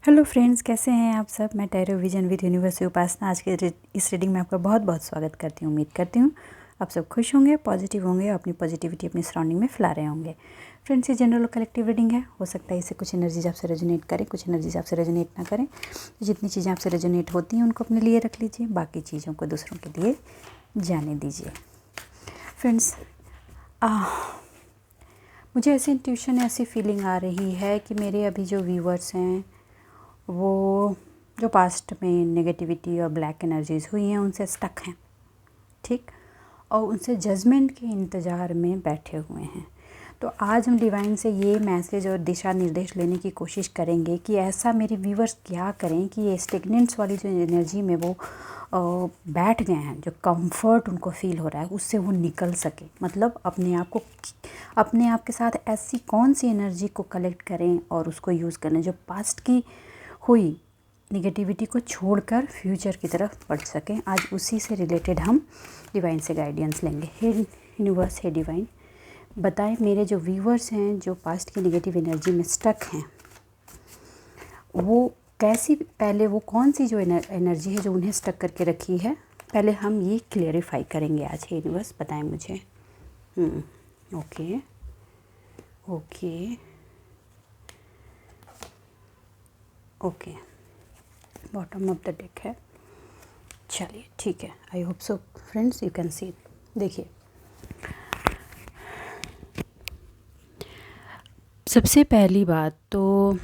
Hello friends, कैसे हैं आप सब। मैं टैरो विजन विद यूनिवर्स से उपासना आज के इस रीडिंग में आपका बहुत बहुत स्वागत करती हूँ। उम्मीद करती हूँ आप सब खुश होंगे, पॉजिटिव होंगे और अपनी पॉजिटिविटी अपनी सराउंडिंग में फैला रहे होंगे। फ्रेंड्स, ये जनरल और कलेक्टिव रीडिंग है। हो सकता है इससे कुछ एनर्जीज आपसे रेजोनेट करें, कुछ एनर्जीज आपसे रेजोनेट ना करें। तो जितनी चीज़ें आपसे रेजोनेट होती हैं उनको अपने लिए रख लीजिए, बाकी चीज़ों को दूसरों के लिए जाने दीजिए। फ्रेंड्स, मुझे ऐसी इंट्यूशन, ऐसी फीलिंग आ रही है कि मेरे अभी जो व्यूअर्स हैं वो जो पास्ट में नेगेटिविटी और ब्लैक एनर्जीज़ हुई हैं उनसे स्टक हैं, ठीक, और उनसे जजमेंट के इंतज़ार में बैठे हुए हैं। तो आज हम डिवाइन से ये मैसेज और दिशा निर्देश लेने की कोशिश करेंगे कि ऐसा मेरे व्यूवर्स क्या करें कि ये स्टेगनेंट्स वाली जो एनर्जी में वो बैठ गए हैं, जो कंफर्ट उनको फील हो रहा है उससे वो निकल सके। मतलब अपने आप के साथ ऐसी कौन सी एनर्जी को कलेक्ट करें और उसको यूज़ करें जो पास्ट की हुई निगेटिविटी को छोड़कर फ्यूचर की तरफ बढ़ सकें। आज उसी से रिलेटेड हम डिवाइन से गाइडेंस लेंगे। हे यूनिवर्स, हे डिवाइन, बताएं मेरे जो व्यूवर्स हैं जो पास्ट की नेगेटिव एनर्जी में स्टक हैं वो कैसी, पहले वो कौन सी जो एनर्जी है जो उन्हें स्टक करके रखी है, पहले हम ये क्लियरिफाई करेंगे आज। हे यूनिवर्स, बताएं मुझे। Okay okay okay, bottom of the deck है। चलिए ठीक है, I hope so friends you can see. देखिए, सबसे पहली बात तो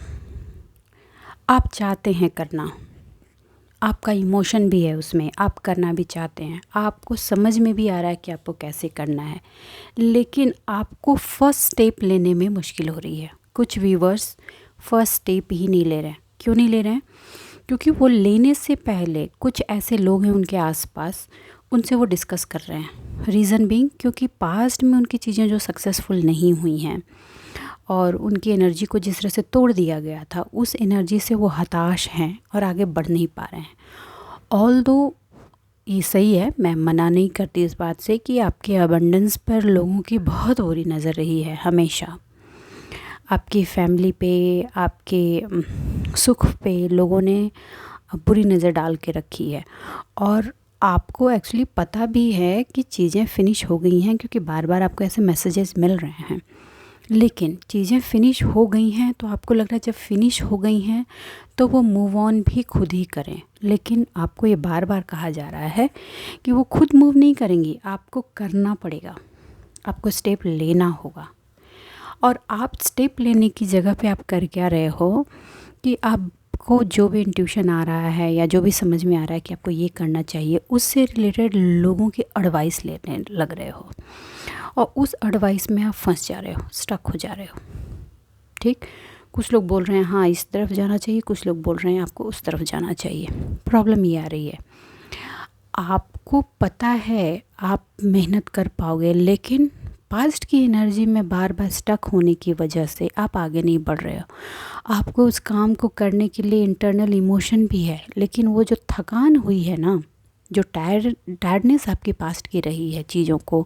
आप चाहते हैं करना, आपका इमोशन भी है उसमें, आप करना भी चाहते हैं, आपको समझ में भी आ रहा है कि आपको कैसे करना है, लेकिन आपको फर्स्ट स्टेप लेने में मुश्किल हो रही है। कुछ व्यूवर्स फर्स्ट स्टेप ही नहीं ले रहे हैं। क्यों नहीं ले रहे हैं? क्योंकि वो लेने से पहले कुछ ऐसे लोग हैं उनके आसपास, उनसे वो डिस्कस कर रहे हैं। रीज़न बीइंग क्योंकि पास्ट में उनकी चीज़ें जो सक्सेसफुल नहीं हुई हैं और उनकी एनर्जी को जिस तरह से तोड़ दिया गया था, उस एनर्जी से वो हताश हैं और आगे बढ़ नहीं पा रहे हैं। ऑल्दो ये सही है, मैं मना नहीं करती इस बात से कि आपके अबंडेंस पर लोगों की बहुत बुरी नज़र रही है हमेशा। आपकी फैमिली पे, आपके सुख पे लोगों ने बुरी नज़र डाल के रखी है और आपको एक्चुअली पता भी है कि चीज़ें फ़िनिश हो गई हैं, क्योंकि बार बार आपको ऐसे मैसेजेस मिल रहे हैं। लेकिन चीज़ें फ़िनिश हो गई हैं तो आपको लग रहा है जब फ़िनिश हो गई हैं तो वो मूव ऑन भी खुद ही करें। लेकिन आपको ये बार बार कहा जा रहा है कि वो खुद मूव नहीं करेंगी, आपको करना पड़ेगा, आपको स्टेप लेना होगा। और आप स्टेप लेने की जगह पे आप कर क्या रहे हो कि आपको जो भी इंट्यूशन आ रहा है या जो भी समझ में आ रहा है कि आपको ये करना चाहिए, उससे रिलेटेड लोगों की एडवाइस लेने लग रहे हो और उस एडवाइस में आप फंस जा रहे हो, स्टक हो जा रहे हो। ठीक, कुछ लोग बोल रहे हैं हाँ इस तरफ जाना चाहिए, कुछ लोग बोल रहे हैं आपको उस तरफ जाना चाहिए। प्रॉब्लम ये आ रही है, आपको पता है आप मेहनत कर पाओगे, लेकिन पास्ट की एनर्जी में बार बार स्टक होने की वजह से आप आगे नहीं बढ़ रहे हो। आपको उस काम को करने के लिए इंटरनल इमोशन भी है, लेकिन वो जो थकान हुई है ना, जो टायर्डनेस आपकी पास्ट की रही है चीज़ों को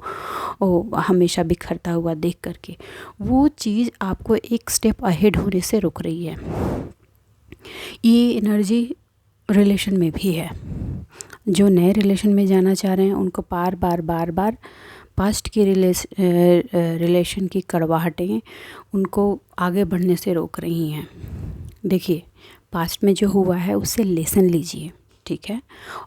हमेशा बिखरता हुआ देख करके, वो चीज़ आपको एक स्टेप अहेड होने से रोक रही है। ये एनर्जी रिलेशन में भी है। जो नए रिलेशन में जाना चाह रहे हैं उनको बार बार पास्ट की रिलेशन की कड़वाहटें उनको आगे बढ़ने से रोक रही हैं। देखिए, पास्ट में जो हुआ है उससे लेसन लीजिए, ठीक है,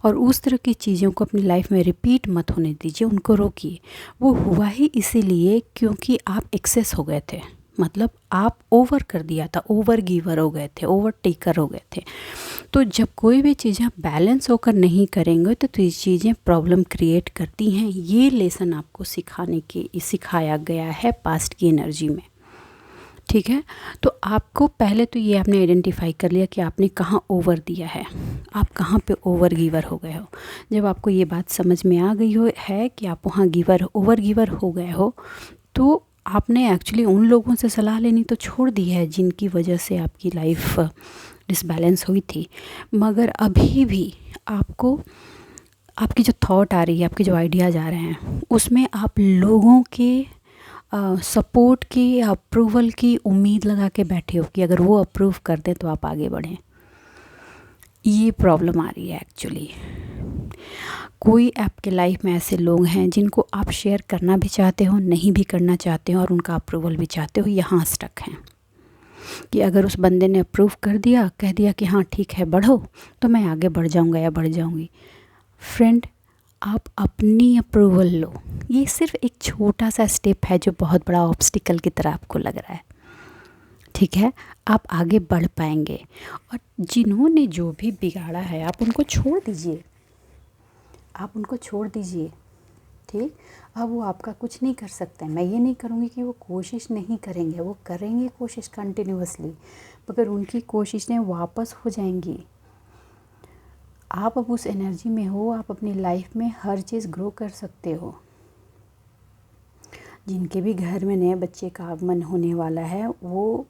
और उस तरह की चीज़ों को अपनी लाइफ में रिपीट मत होने दीजिए, उनको रोकिए। वो हुआ ही इसीलिए क्योंकि आप एक्सेस हो गए थे, मतलब आप ओवर कर दिया था, ओवर गिवर हो गए थे, ओवर टेकर हो गए थे। तो जब कोई भी चीज़ें आप बैलेंस होकर नहीं करेंगे तो ये चीज़ें प्रॉब्लम क्रिएट करती हैं। ये लेसन आपको सिखाया गया है पास्ट की एनर्जी में, ठीक है। तो आपको पहले तो ये आपने आइडेंटिफाई कर लिया कि आपने कहाँ ओवर दिया है, आप कहाँ पे ओवर गिवर हो गए हो। जब आपको ये बात समझ में आ गई है कि आप वहाँ ओवर गिवर हो गए हो, तो आपने एक्चुअली उन लोगों से सलाह लेनी तो छोड़ दी है जिनकी वजह से आपकी लाइफ डिसबैलेंस हुई थी। मगर अभी भी आपको आपकी जो थॉट आ रही है, आपके जो आइडियाज़ आ रहे हैं, उसमें आप लोगों के सपोर्ट की, अप्रूवल की उम्मीद लगा के बैठे हो कि अगर वो अप्रूव कर दें तो आप आगे बढ़ें। ये प्रॉब्लम आ रही है एक्चुअली। कोई आपके लाइफ में ऐसे लोग हैं जिनको आप शेयर करना भी चाहते हो, नहीं भी करना चाहते हो, और उनका अप्रूवल भी चाहते हो, यहाँ स्टक हैं कि अगर उस बंदे ने अप्रूव कर दिया, कह दिया कि हाँ ठीक है बढ़ो, तो मैं आगे बढ़ जाऊँगा या बढ़ जाऊँगी। फ्रेंड, आप अपनी अप्रूवल लो। ये सिर्फ एक छोटा सा स्टेप है जो बहुत बड़ा ऑब्स्टिकल की तरह आपको लग रहा है, ठीक है। आप आगे बढ़ पाएंगे। और जिन्होंने जो भी बिगाड़ा है आप उनको छोड़ दीजिए, आप उनको छोड़ दीजिए, ठीक। अब वो आपका कुछ नहीं कर सकते। मैं ये नहीं करूँगी कि वो कोशिश नहीं करेंगे, वो करेंगे कोशिश कंटिन्यूअसली, मगर उनकी कोशिशें वापस हो जाएंगी। आप अब उस एनर्जी में हो, आप अपनी लाइफ में हर चीज़ ग्रो कर सकते हो। जिनके भी घर में नए बच्चे का आगमन होने वाला है, वो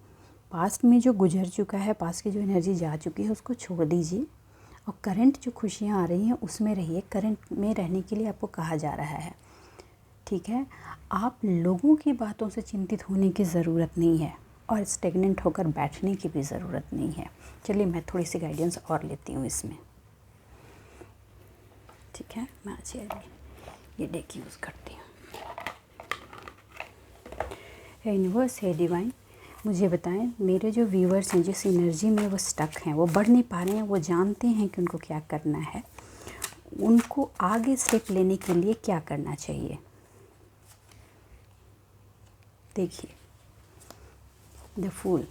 पास्ट में जो गुजर चुका है, पास्ट की जो एनर्जी जा चुकी है उसको छोड़ दीजिए, और करंट जो खुशियाँ आ रही हैं उसमें रहिए। करंट में रहने के लिए आपको कहा जा रहा है, ठीक है। आप लोगों की बातों से चिंतित होने की ज़रूरत नहीं है, और स्टेगनेंट होकर बैठने की भी ज़रूरत नहीं है। चलिए मैं थोड़ी सी गाइडेंस और लेती हूँ इसमें, ठीक है। मैं अच्छी ये डेक यूज़ करती हूँ। यूनिवर्स है डिवाइन, मुझे बताएं मेरे जो व्यूअर्स हैं जिस एनर्जी में वो स्टक हैं, वो बढ़ नहीं पा रहे हैं, वो जानते हैं कि उनको क्या करना है, उनको आगे स्टेप लेने के लिए क्या करना चाहिए। देखिए द फूल,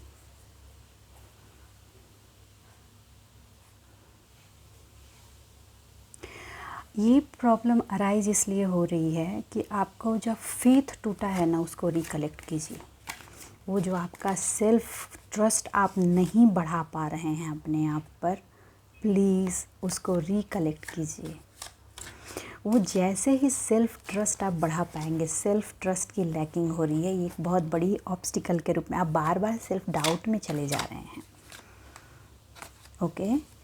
ये प्रॉब्लम अराइज इसलिए हो रही है कि आपको जो फेथ टूटा है ना, उसको रिकलेक्ट कीजिए। वो जो आपका सेल्फ ट्रस्ट आप नहीं बढ़ा पा रहे हैं अपने आप पर, प्लीज़ उसको रिकलेक्ट कीजिए। वो जैसे ही सेल्फ ट्रस्ट आप बढ़ा पाएंगे, सेल्फ ट्रस्ट की लैकिंग हो रही है, ये एक बहुत बड़ी ऑब्स्टिकल के रूप में आप बार बार सेल्फ डाउट में चले जा रहे हैं, ओके।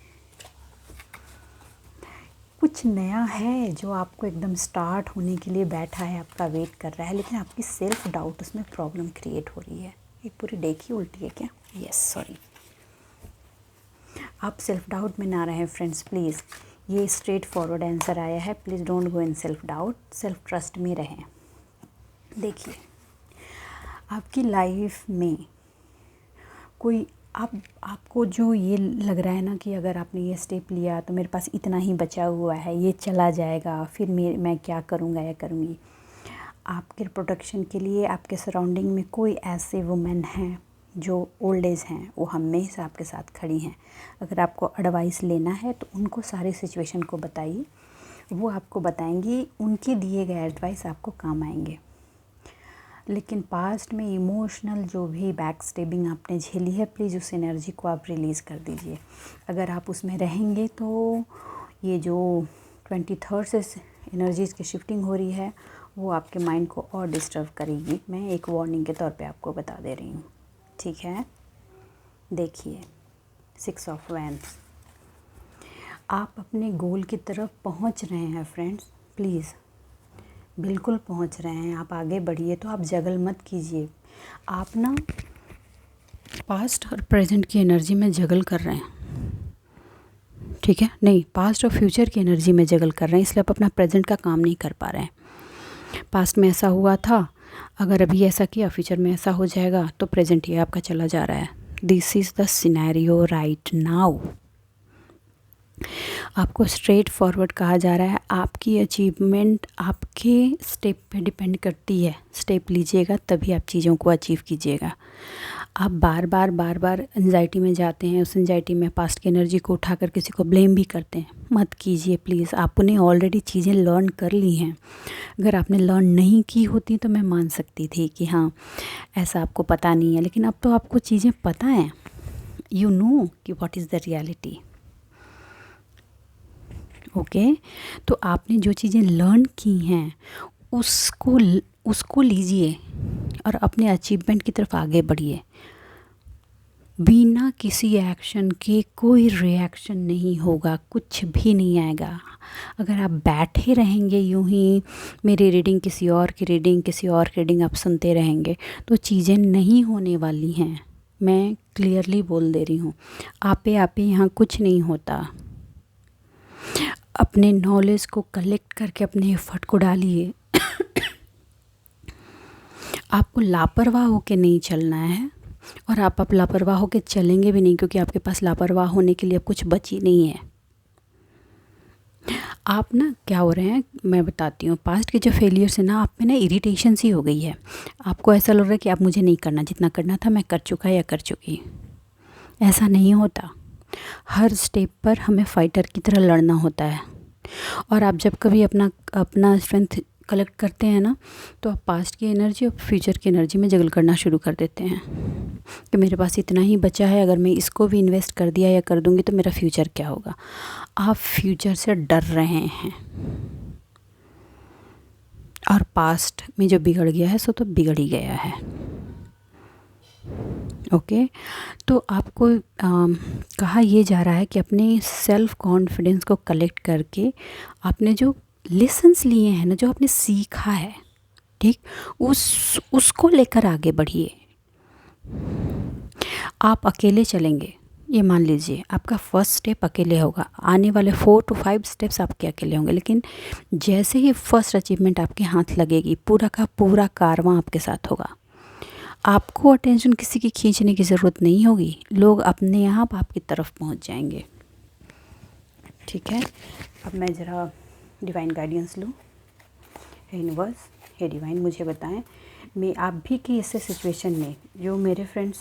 कुछ नया है जो आपको एकदम स्टार्ट होने के लिए बैठा है, आपका वेट कर रहा है, लेकिन आपकी सेल्फ डाउट उसमें प्रॉब्लम क्रिएट हो रही है। एक पूरी डेक ही उल्टी है क्या? Yes, sorry. आप सेल्फ डाउट में ना रहें फ्रेंड्स, प्लीज़। ये स्ट्रेट फॉरवर्ड आंसर आया है, please don't go in self doubt, self trust में रहें। देखिए आपकी लाइफ में कोई आपको जो ये लग रहा है ना कि अगर आपने ये स्टेप लिया तो मेरे पास इतना ही बचा हुआ है, ये चला जाएगा, फिर मैं क्या करूँगा या करूँगी। आपके प्रोटेक्शन के लिए आपके सराउंडिंग में कोई ऐसे वुमेन हैं जो ओल्ड एज हैं, वो हमेशा आपके साथ खड़ी हैं। अगर आपको एडवाइस लेना है तो उनको सारी सिचुएशन को बताइए, वो आपको बताएंगी, उनके दिए गए एडवाइस आपको काम आएंगे। लेकिन पास्ट में इमोशनल जो भी बैक स्टेबिंग आपने झेली है, प्लीज़ उस एनर्जी को आप रिलीज़ कर दीजिए। अगर आप उसमें रहेंगे तो ये जो 23rd से एनर्जीज़ की शिफ्टिंग हो रही है वो आपके माइंड को और डिस्टर्ब करेगी। मैं एक वार्निंग के तौर पे आपको बता दे रही हूँ, ठीक है। देखिए 6 ऑफ वैंड्स, आप अपने गोल की तरफ पहुँच रहे हैं फ्रेंड्स, प्लीज़ बिल्कुल पहुंच रहे हैं। आप आगे बढ़िए, तो आप जगल मत कीजिए। आप ना पास्ट और प्रेजेंट की एनर्जी में जगल कर रहे हैं, ठीक है। नहीं, पास्ट और फ्यूचर की एनर्जी में जगल कर रहे हैं, इसलिए आप अपना प्रेजेंट का काम नहीं कर पा रहे हैं। पास्ट में ऐसा हुआ था, अगर अभी ऐसा किया फ्यूचर में ऐसा हो जाएगा, तो प्रेजेंट ये आपका चला जा रहा है। This is the scenario right now. आपको स्ट्रेट फॉरवर्ड कहा जा रहा है। आपकी अचीवमेंट आपके स्टेप पे डिपेंड करती है। स्टेप लीजिएगा तभी आप चीज़ों को अचीव कीजिएगा। आप बार बार एंजाइटी में जाते हैं, उस एंजाइटी में पास्ट की एनर्जी को उठाकर किसी को ब्लेम भी करते हैं, मत कीजिए प्लीज़। आपने ऑलरेडी चीज़ें लर्न कर ली हैं। अगर आपने लर्न नहीं की होती तो मैं मान सकती थी कि हाँ ऐसा आपको पता नहीं है, लेकिन अब तो आपको चीज़ें पता हैं। यू नो कि what is the reality, okay. तो आपने जो चीज़ें लर्न की हैं उसको लीजिए और अपने अचीवमेंट की तरफ आगे बढ़िए। बिना किसी एक्शन के कोई रिएक्शन नहीं होगा, कुछ भी नहीं आएगा। अगर आप बैठे रहेंगे यूं ही, मेरी रीडिंग किसी और की रीडिंग आप सुनते रहेंगे, तो चीज़ें नहीं होने वाली हैं। मैं क्लियरली बोल दे रही हूँ, आपे यहाँ कुछ नहीं होता। अपने नॉलेज को कलेक्ट करके अपने एफर्ट को डालिए। आपको लापरवाह होके नहीं चलना है, और आप लापरवाह होके चलेंगे भी नहीं, क्योंकि आपके पास लापरवाह होने के लिए अब कुछ बची नहीं है। आप ना क्या हो रहे हैं, मैं बताती हूँ, पास्ट के जो फेलियर्स है ना, आप में ना इरिटेशन सी हो गई है। आपको ऐसा लग रहा है कि अब मुझे नहीं करना, जितना करना था मैं कर चुका या कर चुकी। ऐसा नहीं होता। हर स्टेप पर हमें फाइटर की तरह लड़ना होता है। और आप जब कभी अपना स्ट्रेंथ कलेक्ट करते हैं ना, तो आप पास्ट की एनर्जी और फ्यूचर की एनर्जी में जगल करना शुरू कर देते हैं कि मेरे पास इतना ही बचा है, अगर मैं इसको भी इन्वेस्ट कर दिया या कर दूंगी तो मेरा फ्यूचर क्या होगा। आप फ्यूचर से डर रहे हैं, और पास्ट में जो बिगड़ गया है सो तो बिगड़ ही गया है। ओके, तो आपको कहा ये जा रहा है कि अपने सेल्फ कॉन्फिडेंस को कलेक्ट करके आपने जो लेसन्स लिए हैं ना, जो आपने सीखा है, ठीक, उसको लेकर आगे बढ़िए। आप अकेले चलेंगे, ये मान लीजिए आपका फर्स्ट स्टेप अकेले होगा, आने वाले 4 to 5 स्टेप्स आपके अकेले होंगे, लेकिन जैसे ही फर्स्ट अचीवमेंट आपके हाथ लगेगी, पूरा का पूरा कारवां आपके साथ होगा। आपको अटेंशन किसी की खींचने की ज़रूरत नहीं होगी, लोग अपने आप आपकी तरफ पहुंच जाएंगे। ठीक है, अब मैं ज़रा डिवाइन गाइडेंस लूँ। हे यूनिवर्स, हे डिवाइन, मुझे बताएं, मैं आप भी की ऐसे सिचुएशन में जो मेरे फ्रेंड्स,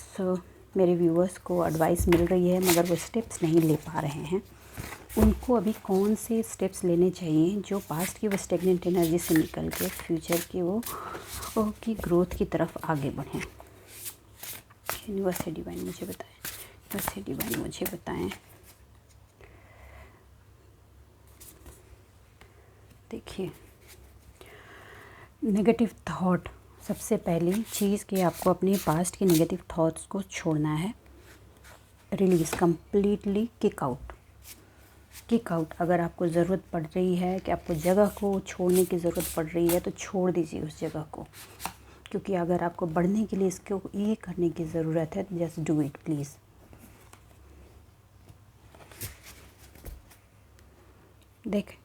मेरे व्यूअर्स को एडवाइस मिल रही है मगर वो स्टेप्स नहीं ले पा रहे हैं, उनको अभी कौन से स्टेप्स लेने चाहिए जो पास्ट की वो स्टेगनेंट एनर्जी से निकल के फ्यूचर की वो की ग्रोथ की तरफ आगे बढ़ें। यूनिवर्स, हे डिवाइन, मुझे बताएं। यूनिवर्स, हे डिवाइन, मुझे बताएं। देखिए, नेगेटिव थॉट, सबसे पहली चीज़ कि आपको अपने पास्ट के नेगेटिव थॉट्स को छोड़ना है, रिलीज़, कम्प्लीटली किक आउट। अगर आपको ज़रूरत पड़ रही है कि आपको जगह को छोड़ने की ज़रूरत पड़ रही है तो छोड़ दीजिए उस जगह को, क्योंकि अगर आपको बढ़ने के लिए इसको ये करने की ज़रूरत है, जस्ट डू इट प्लीज़। देख,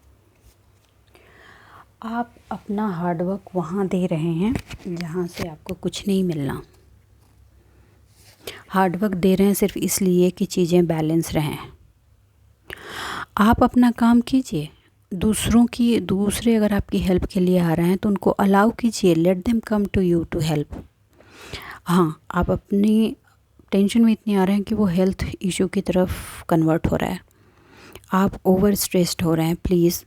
आप अपना हार्डवर्क वहाँ दे रहे हैं जहाँ से आपको कुछ नहीं मिलना। हार्डवर्क दे रहे हैं सिर्फ इसलिए कि चीज़ें बैलेंस रहें। आप अपना काम कीजिए, दूसरे अगर आपकी हेल्प के लिए आ रहे हैं तो उनको अलाउ कीजिए, let them come to you to help. हाँ, आप अपनी टेंशन में इतने आ रहे हैं कि वो हेल्थ इशू की तरफ कन्वर्ट हो रहा है, आप ओवर स्ट्रेस्ड हो रहे हैं, प्लीज़।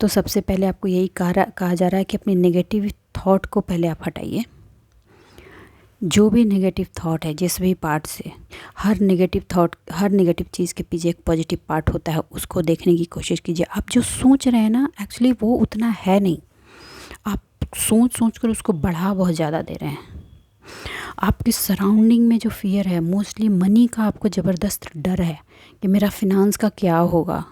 तो सबसे पहले आपको यही कहा जा रहा है कि अपनी नेगेटिव थॉट को पहले आप हटाइए। जो भी नेगेटिव थॉट है, जिस भी पार्ट से, हर नेगेटिव चीज़ के पीछे एक पॉजिटिव पार्ट होता है, उसको देखने की कोशिश कीजिए। आप जो सोच रहे हैं ना, एक्चुअली वो उतना है नहीं, आप सोच कर उसको बढ़ा बहुत ज़्यादा दे रहे हैं। आपकी सराउंडिंग में जो फियर है, मोस्टली मनी का आपको ज़बरदस्त डर है कि मेरा फिनांस का क्या होगा,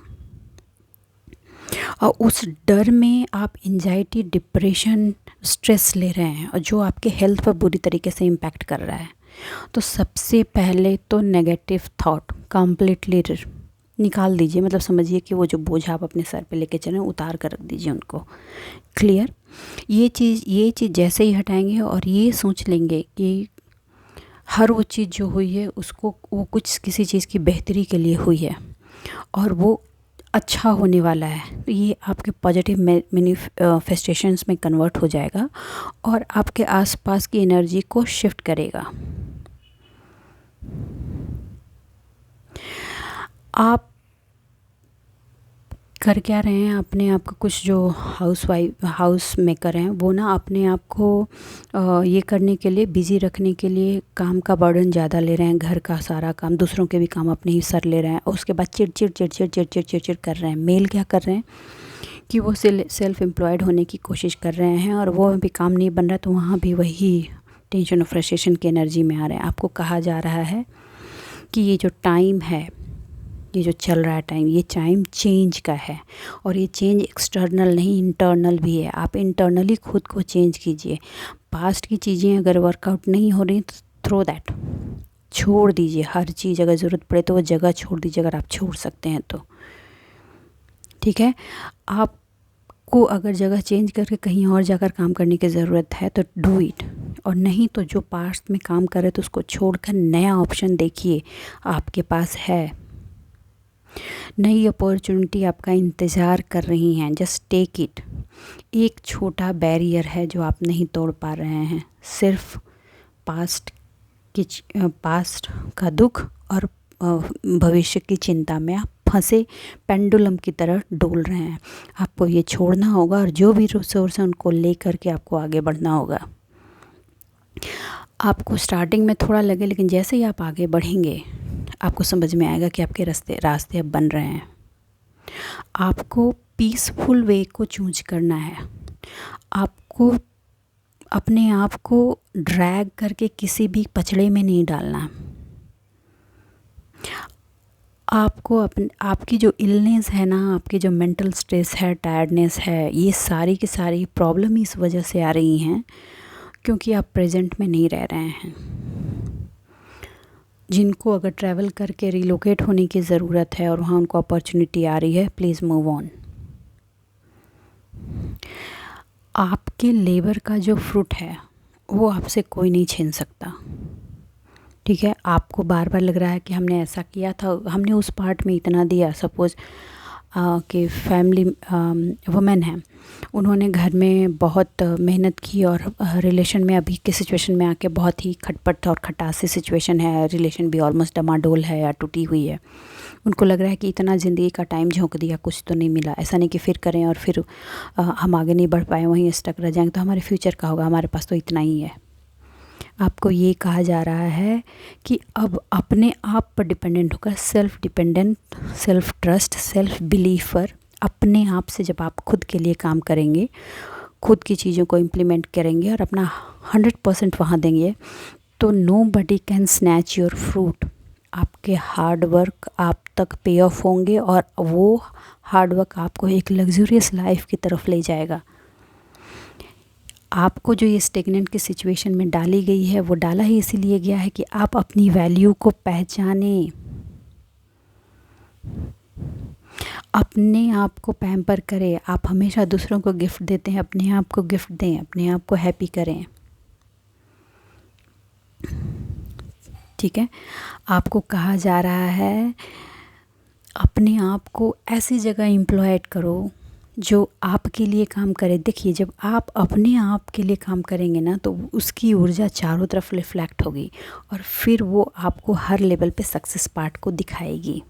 और उस डर में आप एंजाइटी, डिप्रेशन, स्ट्रेस ले रहे हैं, और जो आपके हेल्थ पर बुरी तरीके से इम्पैक्ट कर रहा है। तो सबसे पहले तो नेगेटिव थॉट कंप्लीटली निकाल दीजिए, मतलब समझिए कि वो जो बोझ आप अपने सर पे लेके चलें, उतार कर रख दीजिए उनको। क्लियर? ये चीज़ जैसे ही हटाएंगे और ये सोच लेंगे कि हर वो चीज़ जो हुई है उसको, वो कुछ किसी चीज़ की बेहतरी के लिए हुई है और वो अच्छा होने वाला है, तो ये आपके पॉजिटिव मैनिफेस्टेशंस में कन्वर्ट हो जाएगा और आपके आसपास की एनर्जी को शिफ्ट करेगा। आप कर क्या रहे हैं, अपने आप को, कुछ जो हाउस मेकर हैं वो ना अपने आप को ये करने के लिए, बिज़ी रखने के लिए काम का बर्डन ज़्यादा ले रहे हैं, घर का सारा काम, दूसरों के भी काम अपने ही सर ले रहे हैं, और उसके बाद चिड़चिड़ कर रहे हैं। मेल क्या कर रहे हैं कि वो सेल्फ एम्प्लॉयड होने की कोशिश कर रहे हैं और वो भी काम नहीं बन रहा, तो वहाँ भी वही टेंशन और फ्रस्ट्रेशन की एनर्जी में आ रहे हैं। आपको कहा जा रहा है कि ये जो टाइम है, ये जो चल रहा है टाइम, ये टाइम चेंज का है, और ये चेंज एक्सटर्नल नहीं, इंटरनल भी है। आप इंटरनली खुद को चेंज कीजिए। पास्ट की चीज़ें अगर वर्कआउट नहीं हो रही तो थ्रो दैट, छोड़ दीजिए हर चीज़, अगर ज़रूरत पड़े तो वो जगह छोड़ दीजिए अगर आप छोड़ सकते हैं तो, ठीक है। आपको अगर जगह चेंज करके कहीं और जाकर काम करने की ज़रूरत है तो डू इट, और नहीं तो जो पास्ट में काम कर रहे तो उसको छोड़कर नया ऑप्शन देखिए, आपके पास है। नई अपॉर्चुनिटी आपका इंतज़ार कर रही हैं, जस्ट टेक इट। एक छोटा बैरियर है जो आप नहीं तोड़ पा रहे हैं, सिर्फ पास्ट का दुख और भविष्य की चिंता में आप फंसे पेंडुलम की तरह डोल रहे हैं। आपको ये छोड़ना होगा और जो भी रिसोर्स है उनको लेकर के आपको आगे बढ़ना होगा। आपको स्टार्टिंग में थोड़ा लगे, लेकिन जैसे ही आप आगे बढ़ेंगे आपको समझ में आएगा कि आपके रास्ते अब बन रहे हैं। आपको पीसफुल वे को चूज करना है। आपको अपने आप को ड्रैग करके किसी भी पचड़े में नहीं डालना। आपको आपकी जो इलनेस है ना, आपकी जो मेंटल स्ट्रेस है, टायर्डनेस है, ये सारी की सारी प्रॉब्लम इस वजह से आ रही हैं क्योंकि आप प्रेजेंट में नहीं रह रहे हैं। जिनको अगर ट्रैवल करके रिलोकेट होने की ज़रूरत है और वहाँ उनको अपॉर्चुनिटी आ रही है, प्लीज़ मूव ऑन। आपके लेबर का जो फ्रूट है वो आपसे कोई नहीं छीन सकता, ठीक है। आपको बार बार लग रहा है कि हमने ऐसा किया था, हमने उस पार्ट में इतना दिया। सपोज़ कि फैमिली वुमेन है, उन्होंने घर में बहुत मेहनत की और रिलेशन में अभी की सिचुएशन में आके बहुत ही खटपट और खटासी सिचुएशन है, रिलेशन भी ऑलमोस्ट डमाडोल है या टूटी हुई है। उनको लग रहा है कि इतना ज़िंदगी का टाइम झोंक दिया, कुछ तो नहीं मिला। ऐसा नहीं कि फिर करें और फिर हम आगे नहीं बढ़ पाए, वहीं स्टक रह जाएंगे, तो हमारे फ्यूचर का होगा, हमारे पास तो इतना ही है। आपको ये कहा जा रहा है कि अब अपने आप पर डिपेंडेंट होकर, self dependent, self trust, self belief पर अपने आप से जब आप खुद के लिए काम करेंगे, खुद की चीज़ों को इम्प्लीमेंट करेंगे और अपना 100% वहाँ देंगे, तो nobody can snatch your fruit. आपके हार्ड वर्क आप तक पे ऑफ होंगे और वो हार्ड वर्क आपको एक लग्जूरियस लाइफ की तरफ ले जाएगा। आपको जो ये स्टेगनेंट की सिचुएशन में डाली गई है, वो डाला ही इसीलिए गया है कि आप अपनी वैल्यू को पहचानें, अपने आप को पैम्पर करें। आप हमेशा दूसरों को गिफ्ट देते हैं, अपने आप को गिफ्ट दें, अपने आप को हैप्पी करें, ठीक है। आपको कहा जा रहा है अपने आप को ऐसी जगह एम्प्लॉयड करो जो आपके लिए काम करे। देखिए, जब आप अपने आप के लिए काम करेंगे ना, तो उसकी ऊर्जा चारों तरफ रिफ्लेक्ट होगी और फिर वो आपको हर लेवल पे सक्सेस पार्ट को दिखाएगी।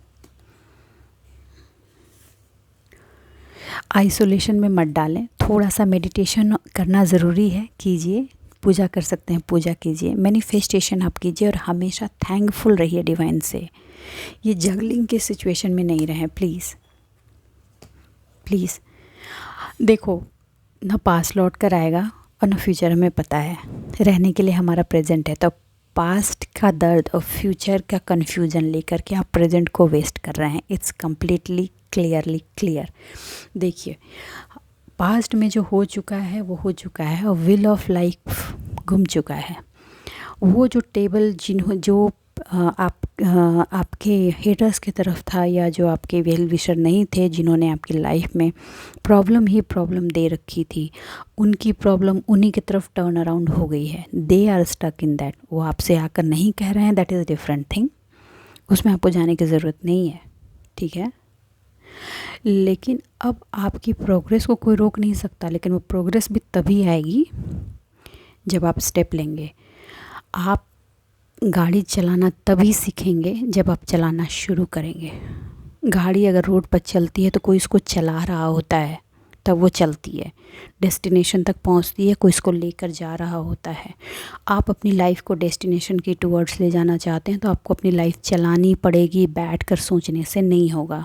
आइसोलेशन में मत डालें, थोड़ा सा मेडिटेशन करना ज़रूरी है, कीजिए। पूजा कर सकते हैं, पूजा कीजिए। मैनिफेस्टेशन आप कीजिए और हमेशा थैंकफुल रहिए डिवाइन से। ये जगलिंग के सिचुएशन में नहीं रहें, प्लीज़ प्लीज़। देखो, ना पास लौट कर आएगा और ना फ्यूचर हमें पता है। रहने के लिए हमारा प्रेजेंट है, तो पास्ट का दर्द और फ्यूचर का कन्फ्यूजन लेकर के आप प्रेजेंट को वेस्ट कर रहे हैं। It's completely clearly clear. देखिए, पास्ट में जो हो चुका है वो हो चुका है और व्हील ऑफ लाइफ घूम चुका है। वो जो टेबल जो आपके हेटर्स की तरफ था, या जो आपके वेल विशर नहीं थे, जिन्होंने आपकी लाइफ में प्रॉब्लम ही प्रॉब्लम दे रखी थी, उनकी प्रॉब्लम उन्हीं की तरफ टर्न अराउंड हो गई है। They are stuck in that. वो आपसे आकर नहीं कह रहे हैं, that is a different thing, उसमें आपको जाने की ज़रूरत नहीं है, ठीक है। लेकिन अब आपकी प्रोग्रेस को कोई रोक नहीं सकता, लेकिन वो प्रोग्रेस भी तभी आएगी जब आप स्टेप लेंगे। आप गाड़ी चलाना तभी सीखेंगे जब आप चलाना शुरू करेंगे। गाड़ी अगर रोड पर चलती है तो कोई इसको चला रहा होता है, तब वो चलती है, डेस्टिनेशन तक पहुंचती है, कोई इसको लेकर जा रहा होता है। आप अपनी लाइफ को डेस्टिनेशन की टूवर्ड्स ले जाना चाहते हैं तो आपको अपनी लाइफ चलानी पड़ेगी, बैठकर सोचने से नहीं होगा।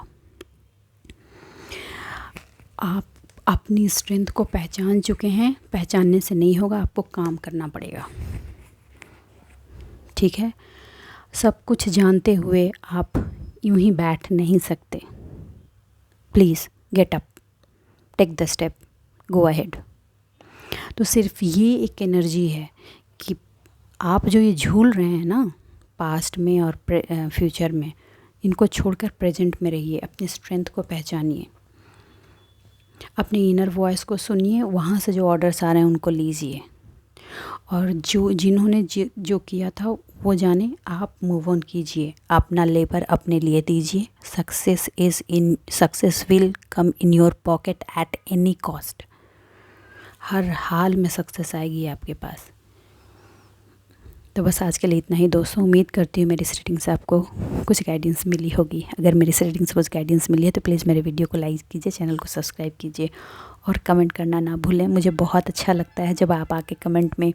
आप अपनी स्ट्रेंथ को पहचान चुके हैं, पहचानने से नहीं होगा, आपको काम करना पड़ेगा, ठीक है। सब कुछ जानते हुए आप यूं ही बैठ नहीं सकते। Please get up, take the step, go ahead. तो सिर्फ ये एक एनर्जी है कि आप जो ये झूल रहे हैं ना, पास्ट में और फ्यूचर में, इनको छोड़कर प्रेजेंट में रहिए। अपनी स्ट्रेंथ को पहचानिए, अपनी इनर वॉइस को सुनिए, वहाँ से जो ऑर्डर्स आ रहे हैं उनको लीजिए, और जो जिन्होंने जो किया था वो जाने, आप मूव ऑन कीजिए। अपना लेबर अपने लिए दीजिए। Success will come in your pocket at any cost. हर हाल में सक्सेस आएगी आपके पास। तो बस आज के लिए इतना ही दोस्तों। उम्मीद करती हूँ मेरी इस रीडिंग से आपको कुछ गाइडेंस मिली होगी। अगर मेरी इस रीडिंग से कुछ गाइडेंस मिली है तो प्लीज़ मेरे वीडियो को लाइक कीजिए, चैनल को सब्सक्राइब कीजिए और कमेंट करना ना भूलें। मुझे बहुत अच्छा लगता है जब आप आके कमेंट में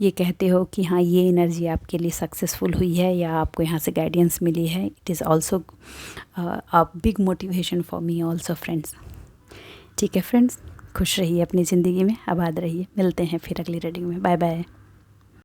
ये कहते हो कि हाँ, ये एनर्जी आपके लिए सक्सेसफुल हुई है या आपको यहाँ से गाइडेंस मिली है। It is also a big motivation for me also friends. ठीक है फ्रेंड्स, खुश रहिए अपनी ज़िंदगी में, आबाद रहिए। मिलते हैं फिर अगली रीडिंग में। Bye bye.